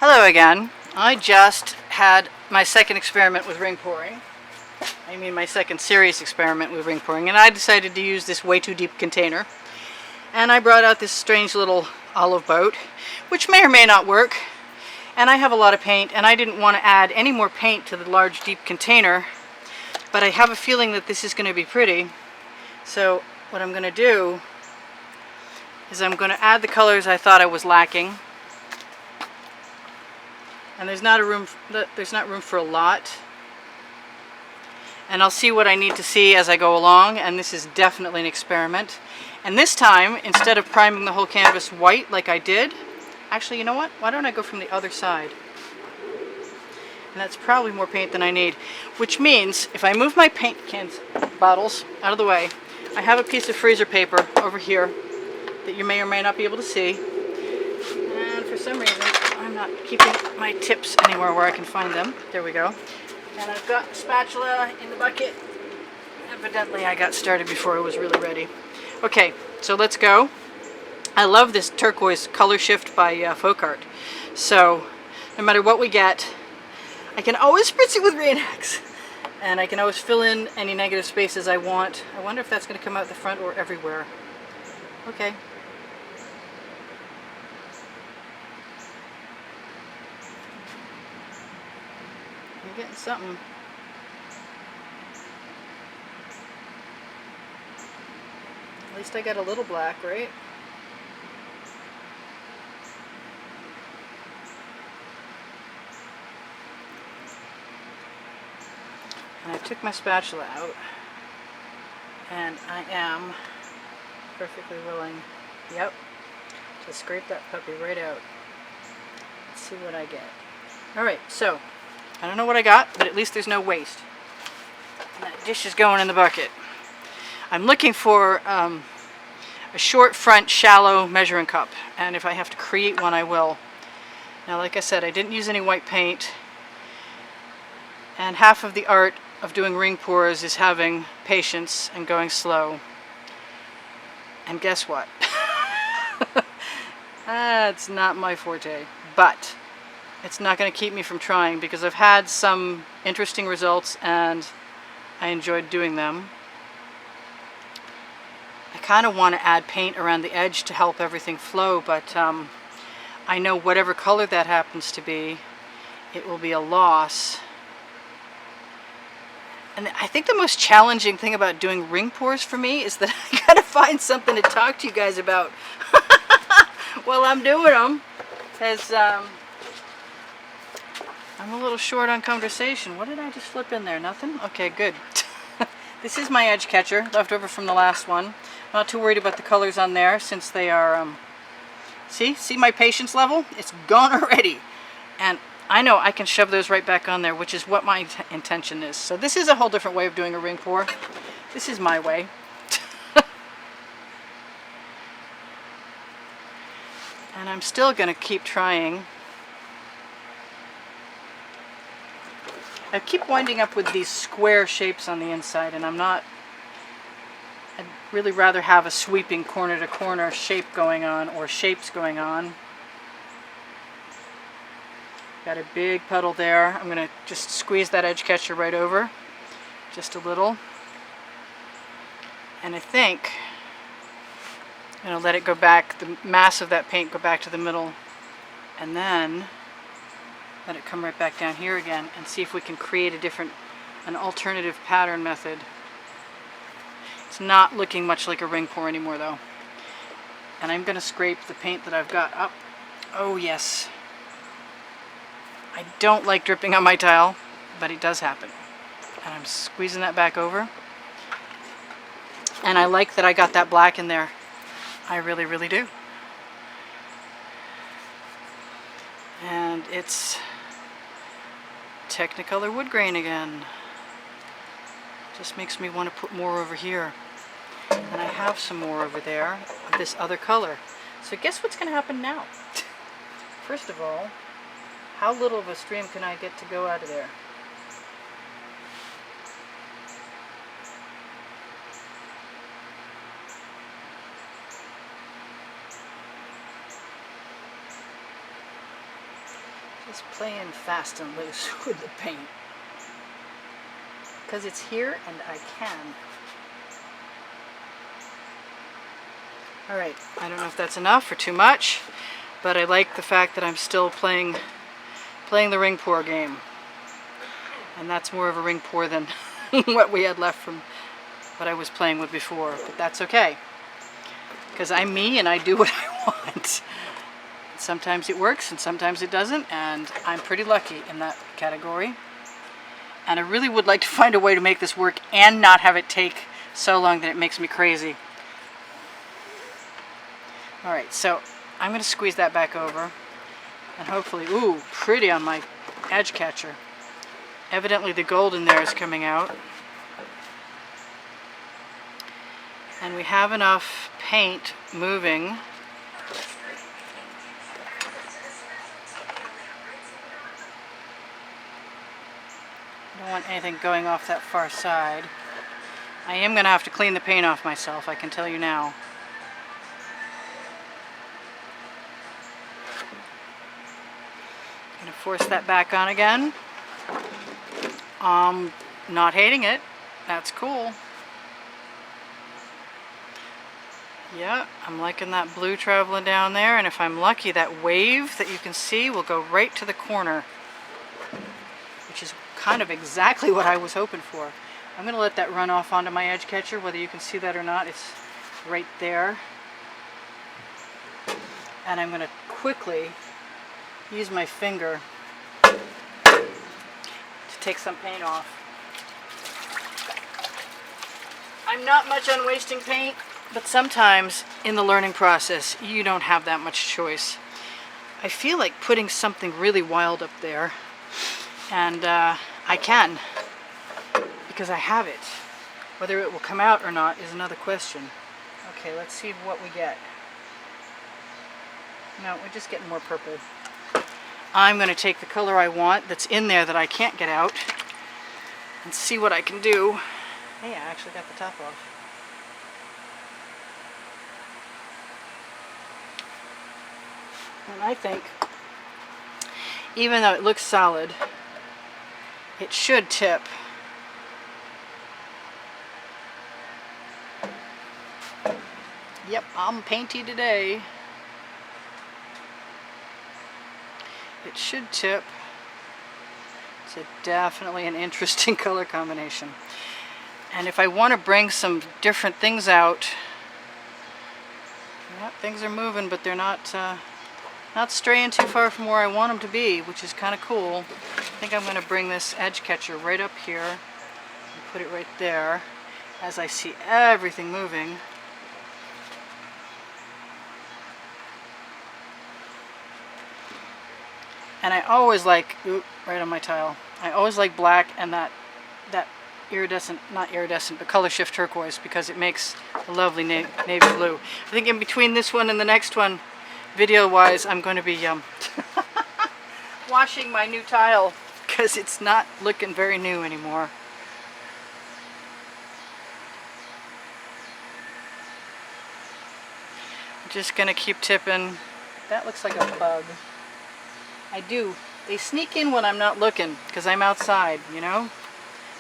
Hello again. I just had my second experiment with ring pouring. I mean my second serious experiment with ring pouring, and I decided to use this way too deep container. And I brought out this strange little olive boat, which may or may not work. And I have a lot of paint, and I didn't want to add any more paint to the large deep container, but I have a feeling that this is going to be pretty. So what I'm going to do is I'm going to add the colors I thought I was lacking. And there's not room for a lot. And I'll see what I need to see as I go along, and this is definitely an experiment. And this time, instead of priming the whole canvas white like I did, actually, you know what? Why don't I go from the other side? And that's probably more paint than I need. Which means, if I move my paint bottles out of the way, I have a piece of freezer paper over here that you may or may not be able to see. And for some reason, I'm not keeping my tips anywhere where I can find them. There we go. And I've got a spatula in the bucket. Evidently, I got started before I was really ready. Okay, so let's go. I love this turquoise color shift by Folk Art. So, no matter what we get, I can always spritz it with Rain-X. And I can always fill in any negative spaces I want. I wonder if that's going to come out the front or everywhere. Okay. I'm getting something. At least I got a little black, right? And I took my spatula out, and I am perfectly willing, yep, to scrape that puppy right out. Let's see what I get. Alright, so, I don't know what I got, but at least there's no waste. And that dish is going in the bucket. I'm looking for a short front shallow measuring cup, and if I have to create one, I will. Now, like I said, I didn't use any white paint, and half of the art of doing ring pours is having patience and going slow. And guess what? That's not my forte, but it's not going to keep me from trying, because I've had some interesting results and I enjoyed doing them. I kind of want to add paint around the edge to help everything flow, but I know whatever color that happens to be, it will be a loss. And I think the most challenging thing about doing ring pours for me is that I gotta find something to talk to you guys about while I'm doing them, because I'm a little short on conversation. What did I just flip in there? Nothing? Okay, good. This is my edge catcher, left over from the last one. I'm not too worried about the colors on there, since they are, see my patience level? It's gone already. And I know I can shove those right back on there, which is what my intention is. So this is a whole different way of doing a ring pour. This is my way. And I'm still going to keep trying. I keep winding up with these square shapes on the inside, and I'd really rather have a sweeping corner to corner shape going on, or shapes going on. Got a big puddle there. I'm going to just squeeze that edge catcher right over, just a little. And I think I'm going to let it go back, the mass of that paint go back to the middle, and then let it come right back down here again, and see if we can create an alternative pattern method. It's not looking much like a ring pour anymore though. And I'm going to scrape the paint that I've got up. Oh yes. I don't like dripping on my tile, but it does happen. And I'm squeezing that back over. And I like that I got that black in there. I really, really do. And it's Technicolor Woodgrain again. Just makes me want to put more over here. And I have some more over there of this other color. So guess what's going to happen now? First of all, how little of a stream can I get to go out of there? Just playing fast and loose with the paint. Because it's here and I can. Alright, I don't know if that's enough or too much, but I like the fact that I'm still playing the ring pour game. And that's more of a ring pour than what we had left from what I was playing with before. But that's okay. Because I'm me and I do what I want. Sometimes it works and sometimes it doesn't, and I'm pretty lucky in that category. And I really would like to find a way to make this work and not have it take so long that it makes me crazy. Alright, so I'm going to squeeze that back over. And hopefully, ooh, pretty on my edge catcher. Evidently the gold in there is coming out. And we have enough paint moving. I don't want anything going off that far side. I am going to have to clean the paint off myself, I can tell you now. I'm going to force that back on again. Not hating it. That's cool. Yeah, I'm liking that blue traveling down there, and if I'm lucky, that wave that you can see will go right to the corner, which is kind of exactly what I was hoping for. I'm going to let that run off onto my edge catcher, whether you can see that or not. It's right there. And I'm going to quickly use my finger to take some paint off. I'm not much on wasting paint. But sometimes in the learning process, you don't have that much choice. I feel like putting something really wild up there, and I can, because I have it. Whether it will come out or not is another question. Okay, let's see what we get. No, we're just getting more purple. I'm going to take the color I want that's in there that I can't get out and see what I can do. Hey, I actually got the top off. And I think, even though it looks solid, it should tip. Yep, I'm painty today. It should tip. It's definitely an interesting color combination. And if I want to bring some different things out, yep, things are moving, but they're not straying too far from where I want them to be, which is kind of cool. I think I'm going to bring this edge catcher right up here and put it right there as I see everything moving. And I always like, oop, right on my tile, I always like black and that iridescent, not iridescent, but color shift turquoise, because it makes a lovely navy blue. I think in between this one and the next one, video-wise, I'm going to be washing my new tile because it's not looking very new anymore. I'm just going to keep tipping. That looks like a bug. They sneak in when I'm not looking because I'm outside, you know?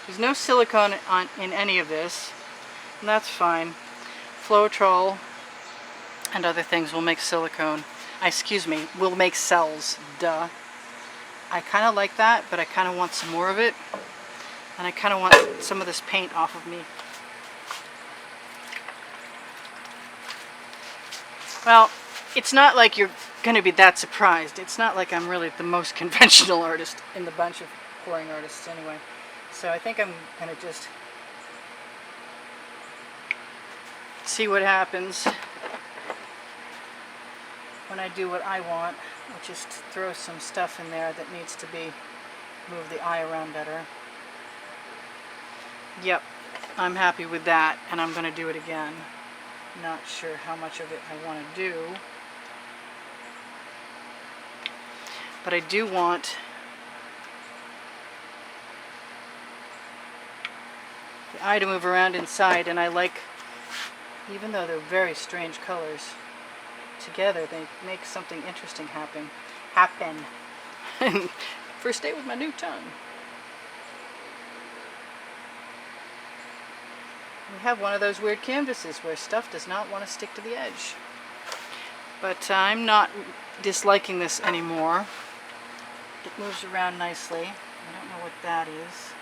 There's no silicone in any of this, and that's fine. Floetrol and other things will make silicone. Will make cells, duh. I kind of like that, but I kind of want some more of it. And I kind of want some of this paint off of me. Well, it's not like you're going to be that surprised. It's not like I'm really the most conventional artist in the bunch of pouring artists anyway. So I think I'm going to just see what happens when I do what I want, which is to throw some stuff in there that needs to move the eye around better. Yep, I'm happy with that, and I'm going to do it again. Not sure how much of it I want to do, but I do want the eye to move around inside, and I like, even though they're very strange colors, together they make something interesting happen. First day with my new tongue. We have one of those weird canvases where stuff does not want to stick to the edge. But I'm not disliking this anymore. It moves around nicely. I don't know what that is.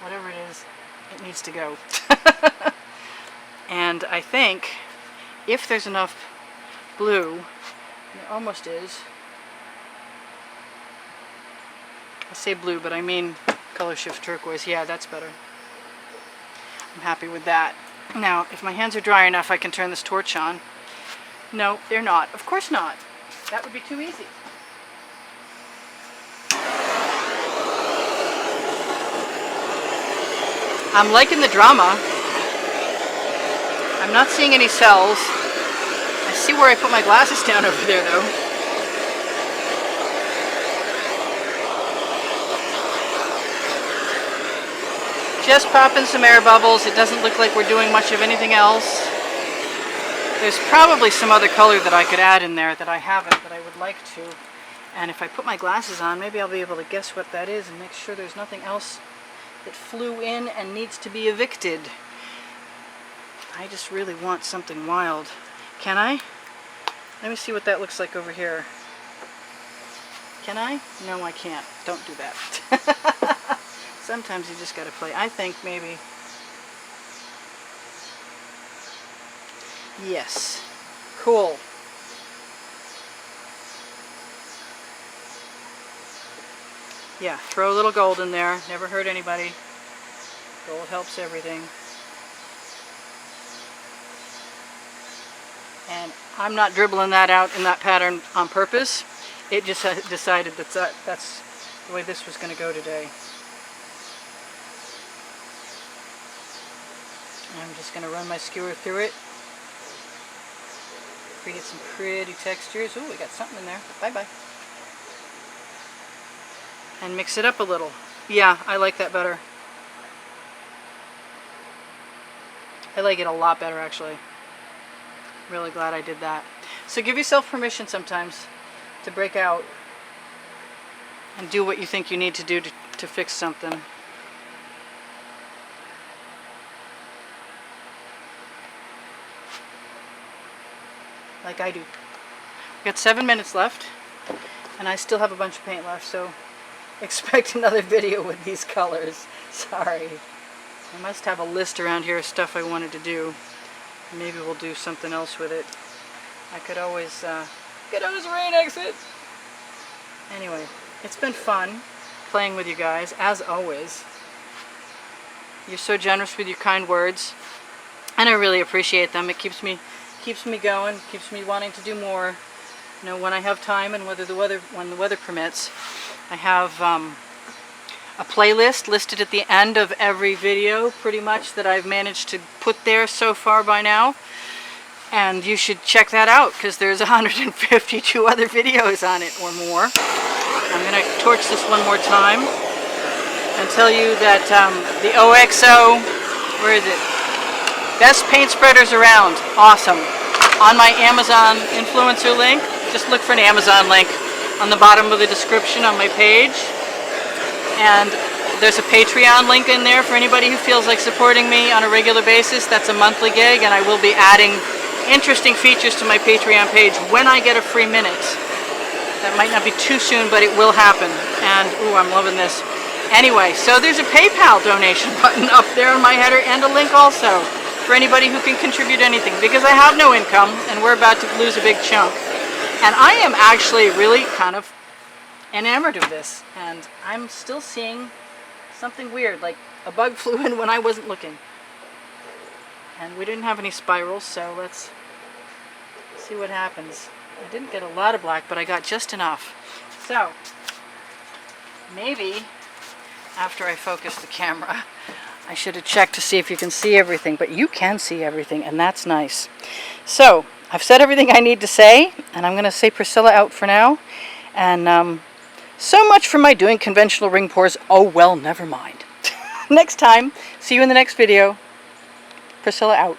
Whatever it is, it needs to go. And I think if there's enough blue, and there almost is. I say blue, but I mean color shift turquoise. Yeah, that's better. I'm happy with that. Now, if my hands are dry enough, I can turn this torch on. No, they're not. Of course not. That would be too easy. I'm liking the drama. I'm not seeing any cells. I see where I put my glasses down over there, though. Just popping some air bubbles. It doesn't look like we're doing much of anything else. There's probably some other color that I could add in there that I haven't, but I would like to. And if I put my glasses on, maybe I'll be able to guess what that is and make sure there's nothing else that flew in and needs to be evicted. I just really want something wild. Can I? Let me see what that looks like over here. Can I? No, I can't. Don't do that. Sometimes you just gotta play. I think maybe. Yes. Cool. Yeah, throw a little gold in there. Never hurt anybody. Gold helps everything. And I'm not dribbling that out in that pattern on purpose. It just decided that that's the way this was going to go today. I'm just going to run my skewer through it. Create some pretty textures. Ooh, we got something in there. Bye-bye. And mix it up a little. Yeah, I like that better. I like it a lot better, actually. Really glad I did that. So give yourself permission sometimes to break out and do what you think you need to do to fix something. Like I do. We've got 7 minutes left, and I still have a bunch of paint left, so expect another video with these colors. Sorry. I must have a list around here of stuff I wanted to do. Maybe we'll do something else with it. I could always rain exit. Anyway, it's been fun playing with you guys, as always. You're so generous with your kind words, and I really appreciate them. It keeps me going, keeps me wanting to do more. You know, when I have time and when the weather permits. I have a playlist listed at the end of every video, pretty much, that I've managed to put there so far by now. And you should check that out, because there's 152 other videos on it or more. I'm going to torch this one more time and tell you that the OXO, where is it? Best paint spreaders around. Awesome. On my Amazon influencer link, just look for an Amazon link on the bottom of the description on my page. And there's a Patreon link in there for anybody who feels like supporting me on a regular basis. That's a monthly gig, and I will be adding interesting features to my Patreon page when I get a free minute. That might not be too soon, but it will happen. And, ooh, I'm loving this. Anyway, so there's a PayPal donation button up there on my header, and a link also for anybody who can contribute anything, because I have no income, and we're about to lose a big chunk. And I am actually really kind of enamored of this, and I'm still seeing something weird, like a bug flew in when I wasn't looking. And we didn't have any spirals, so let's see what happens. I didn't get a lot of black, but I got just enough. So maybe after I focus the camera, I should have checked to see if you can see everything, but you can see everything, and that's nice. So I've said everything I need to say, and I'm going to say Priscilla out for now. And so much for my doing conventional ring pours. Oh well, never mind. Next time. See you in the next video. Priscilla out.